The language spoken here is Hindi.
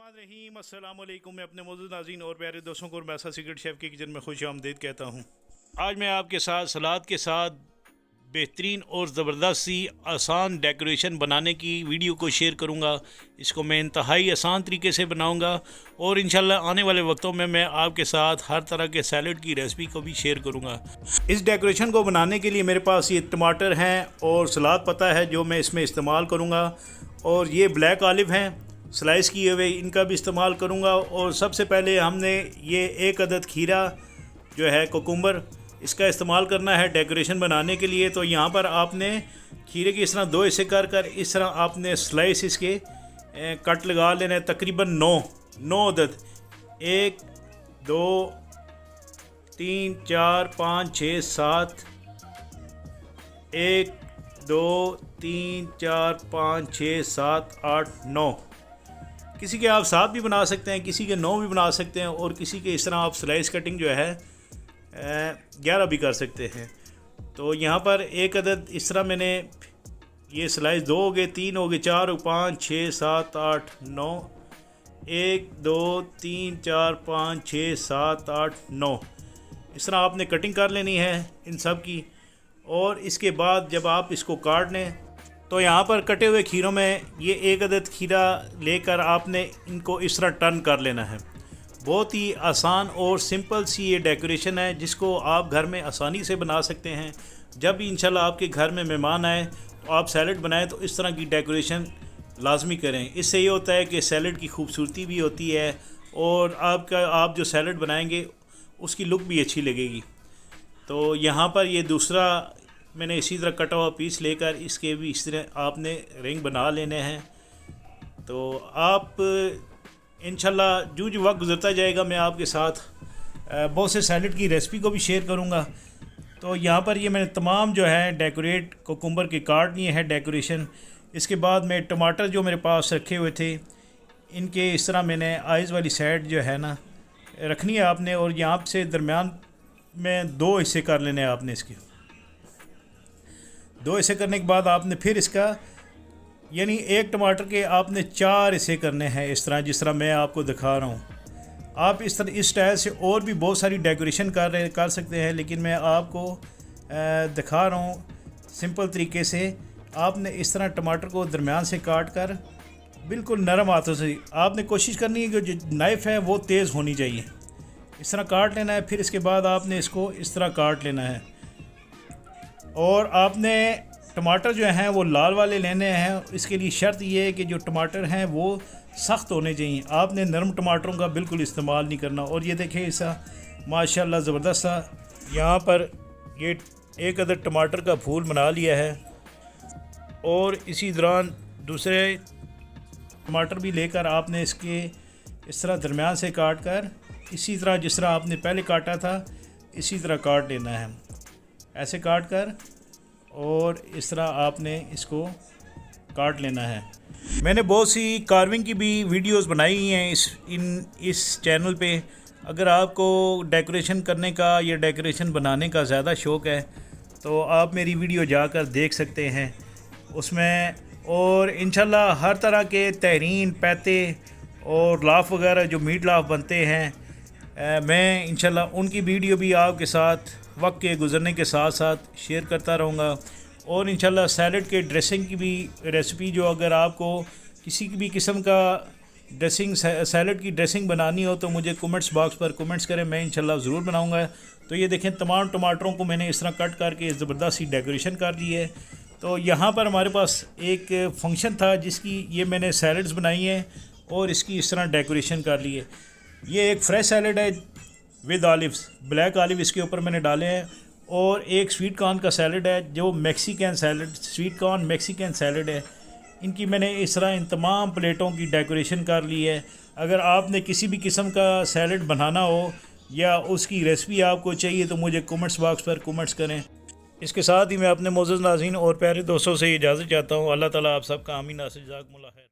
बिस्मिल्लाहिर्रहमानिर्रहीम अस्सलाम वालेकुम। मैं अपने मौजूद नाज़रीन और प्यारे दोस्तों को मैसा सीक्रेट शेफ़ की किचन में खुश आमदीद कहता हूँ। आज मैं आपके साथ सलाद के साथ बेहतरीन और ज़बरदस्त सी आसान डेकोरेशन बनाने की वीडियो को शेयर करूँगा। इसको मैं इंतहाई आसान तरीके से बनाऊँगा और इंशाल्लाह आने वाले वक्तों में मैं आपके साथ हर तरह के सैलड की रेसिपी को भी शेयर करूँगा। इस डेकोरेशन को बनाने के लिए मेरे पास ये टमाटर हैं और सलाद पत्ता है जो मैं इसमें इस्तेमाल करूँगा, और ये ब्लैक ऑलिव हैं स्लाइस किए हुए, इनका भी इस्तेमाल करूँगा। और सबसे पहले हमने ये 1 अदद खीरा जो है कुकुम्बर, इसका इस्तेमाल करना है डेकोरेशन बनाने के लिए। तो यहाँ पर आपने खीरे के इस तरह 2 हिस्से कर इस तरह आपने स्लाइस इसके कट लगा लेना है, तकरीबन 9 अदद। 1 2 3 4 5 6 7 1 2 3 4 5 6 7 8 9। किसी के आप 7 भी बना सकते हैं, किसी के 9 भी बना सकते हैं, और किसी के इस तरह आप स्लाइस कटिंग जो है 11 भी कर सकते हैं। तो यहाँ पर 1 अदद इस तरह मैंने ये स्लाइस 2 हो गए, 3 हो गए, 4 हो, 5 6 7 8 9, 1 2 3 4 5 6 7 8 9। इस तरह आपने कटिंग कर लेनी है इन सब की। और इसके बाद जब आप इसको काट लें तो यहाँ पर कटे हुए खीरों में ये 1 अदद खीरा लेकर आपने इनको इस तरह टर्न कर लेना है। बहुत ही आसान और सिंपल सी ये डेकोरेशन है जिसको आप घर में आसानी से बना सकते हैं। जब भी इंशाल्लाह आपके घर में मेहमान आए तो आप सैलड बनाएं तो इस तरह की डेकोरेशन लाजमी करें। इससे ये होता है कि सैलड की खूबसूरती भी होती है और आप जो सैलड बनाएंगे उसकी लुक भी अच्छी लगेगी। तो यहाँ पर ये दूसरा मैंने इसी तरह कटा हुआ पीस लेकर इसके भी इस तरह आपने रिंग बना लेने हैं। तो आप इंशाल्लाह जो वक्त गुजरता जाएगा मैं आपके साथ बहुत से सैलड की रेसिपी को भी शेयर करूंगा। तो यहाँ पर ये मैंने तमाम जो है डेकोरेट कुकुम्बर के काट लिए हैं डेकोरेशन। इसके बाद मैं टमाटर जो मेरे पास रखे हुए थे इनके इस तरह मैंने आइज़ वाली साइड जो है ना रखनी है आपने, और यहाँ से दरमियान में 2 हिस्से कर लेने हैं आपने। इसके 2 हिस्से करने के बाद आपने फिर इसका यानी 1 टमाटर के आपने 4 हिस्से करने हैं इस तरह, जिस तरह मैं आपको दिखा रहा हूँ। आप इस तरह इस स्टाइल से और भी बहुत सारी डेकोरेशन कर सकते हैं, लेकिन मैं आपको दिखा रहा हूँ सिंपल तरीके से। आपने इस तरह टमाटर को दरमियान से काट कर बिल्कुल नरम हाथों से आपने कोशिश करनी है कि जो नाइफ़ है वो तेज़ होनी चाहिए। इस तरह काट लेना है। फिर इसके बाद आपने इसको इस तरह काट लेना है, और आपने टमाटर जो हैं वो लाल वाले लेने हैं। इसके लिए शर्त ये है कि जो टमाटर हैं वो सख्त होने चाहिए, आपने नरम टमाटरों का बिल्कुल इस्तेमाल नहीं करना। और ये देखें ऐसा माशाल्लाह ज़बरदस्त सा यहाँ पर ये 1 अदद टमाटर का फूल बना लिया है। और इसी दौरान दूसरे टमाटर भी लेकर आपने इसके इस तरह दरमियान से काट कर इसी तरह जिस तरह आपने पहले काटा था इसी तरह काट लेना है, ऐसे काट कर, और इस तरह आपने इसको काट लेना है। मैंने बहुत सी कार्विंग की भी वीडियोस बनाई हैं इस चैनल पे। अगर आपको डेकोरेशन करने का या डेकोरेशन बनाने का ज़्यादा शौक़ है तो आप मेरी वीडियो जाकर देख सकते हैं उसमें। और इंशाल्लाह हर तरह के तहरीन, पैते और लाफ वगैरह जो मीट लाफ बनते हैं मैं इंशाल्लाह उनकी वीडियो भी आपके साथ वक्त के गुज़रने के साथ साथ शेयर करता रहूँगा। और इंशाल्लाह सैलड के ड्रेसिंग की भी रेसिपी, जो अगर आपको किसी भी किस्म का ड्रेसिंग सैलड की ड्रेसिंग बनानी हो तो मुझे कमेंट्स बॉक्स पर कमेंट्स करें, मैं इंशाल्लाह ज़रूर बनाऊँगा। तो ये देखें तमाम टमाटरों को मैंने इस तरह कट करके ज़बरदस्त सी डेकोरेशन कर दी है। तो यहाँ पर हमारे पास एक फंक्शन था जिसकी ये मैंने सैलड्स बनाई हैं और इसकी इस तरह डेकोरेशन कर ली है। ये एक फ्रेश सैलड है विद ऑलिव्स, ब्लैक ऑलिव इसके ऊपर मैंने डाले हैं। और एक स्वीट कॉर्न का सैलड है जो Mexican salad, sweet corn Mexican salad है। इनकी मैंने इस तरह इन तमाम प्लेटों की डेकोरेशन कर ली है। अगर आपने किसी भी किस्म का सैलड बनाना हो या उसकी रेसिपी आपको चाहिए तो मुझे कमेंट्स बॉक्स पर कमेंट्स करें। इसके साथ ही मैं अपने मोअज़्ज़ज़ नाज़रीन और प्यारे दोस्तों से इजाज़त चाहता हूँ। अल्लाह ताला आप सबका आमीन नासिर जाज़ाकुमुल्लाह खैर।